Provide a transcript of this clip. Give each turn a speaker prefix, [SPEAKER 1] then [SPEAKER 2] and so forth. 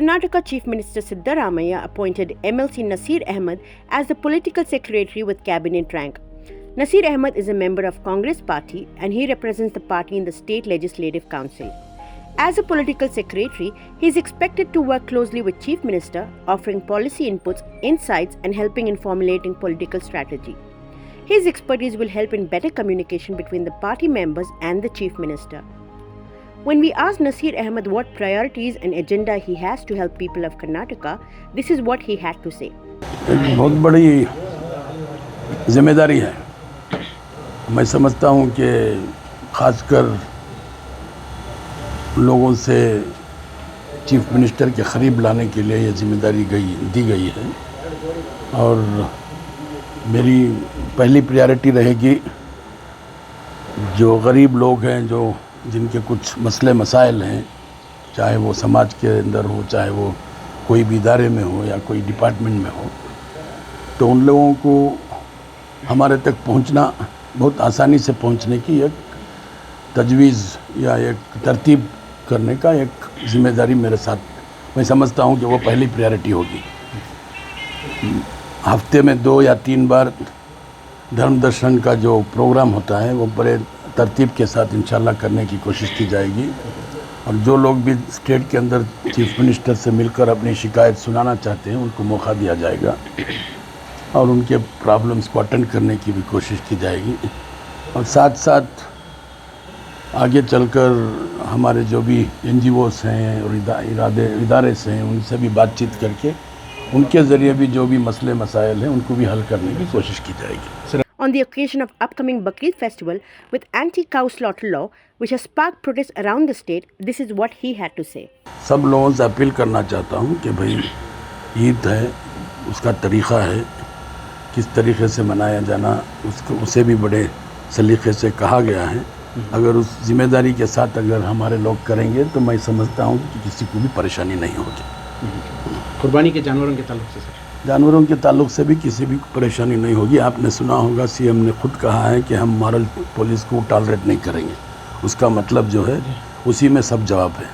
[SPEAKER 1] Karnataka Chief Minister Siddaramaiah appointed MLC Naseer Ahmed as the political secretary with cabinet rank. Naseer Ahmed is a member of Congress party and he represents the party in the state legislative council. As a political secretary, he is expected to work closely with Chief Minister, offering policy inputs, insights and helping in formulating political strategy. His expertise will help in better communication between the party members and the Chief Minister. When we asked Naseer Ahmed what priorities and agenda he has to help people of Karnataka, this is what he had to say.
[SPEAKER 2] एक बहुत बड़ी जिम्मेदारी है। मैं समझता हूँ कि ख़ासकर लोगों से चीफ मिनिस्टर के करीब लाने के लिए ये जिम्मेदारी दी गई है और मेरी पहली प्रायोरिटी रहेगी जो गरीब लोग हैं, जो जिनके कुछ मसले मसाइल हैं, चाहे वो समाज के अंदर हो, चाहे वो कोई भी इदारे में हो या कोई डिपार्टमेंट में हो, तो उन लोगों को हमारे तक पहुंचना, बहुत आसानी से पहुंचने की एक तजवीज़ या एक तरतीब करने का एक ज़िम्मेदारी मेरे साथ, मैं समझता हूं कि वो पहली प्रायोरिटी होगी। हफ्ते में 2 या 3 बार धर्म दर्शन का जो प्रोग्राम होता है वो बड़े तरतीब के साथ इंशाल्लाह करने की कोशिश की जाएगी और जो लोग भी स्टेट के अंदर चीफ मिनिस्टर से मिलकर अपनी शिकायत सुनाना चाहते हैं उनको मौका दिया जाएगा और उनके प्रॉब्लम्स को अटेंड करने की भी कोशिश की जाएगी और साथ साथ आगे चलकर हमारे जो भी NGOs हैं और इदारे हैं उनसे भी बातचीत करके उनके ज़रिए भी जो भी मसले मसाइल हैं उनको भी हल करने की कोशिश की जाएगी।
[SPEAKER 1] On the occasion of upcoming Bakrid festival with anti-cow slaughter law, which has sparked protests around the state, this is what he had to say.
[SPEAKER 2] सब लोगों से अपील करना चाहता हूँ कि भाई ईद है, उसका तरीक़ा है, किस तरीक़े से मनाया जाना, उसे भी बड़े सलीक़े से कहा गया है। अगर उस ज़िम्मेदारी के साथ अगर हमारे लोग करेंगे तो मैं समझता हूँ कि किसी को भी परेशानी नहीं होगी।
[SPEAKER 3] कुर्बानी के जानवरों के ताल्लुक से सर,
[SPEAKER 2] जानवरों के ताल्लुक से भी किसी भी परेशानी नहीं होगी। आपने सुना होगा CM ने खुद कहा है कि हम मॉरल पुलिस को टॉलरेट नहीं करेंगे। उसका मतलब जो है उसी में सब जवाब है।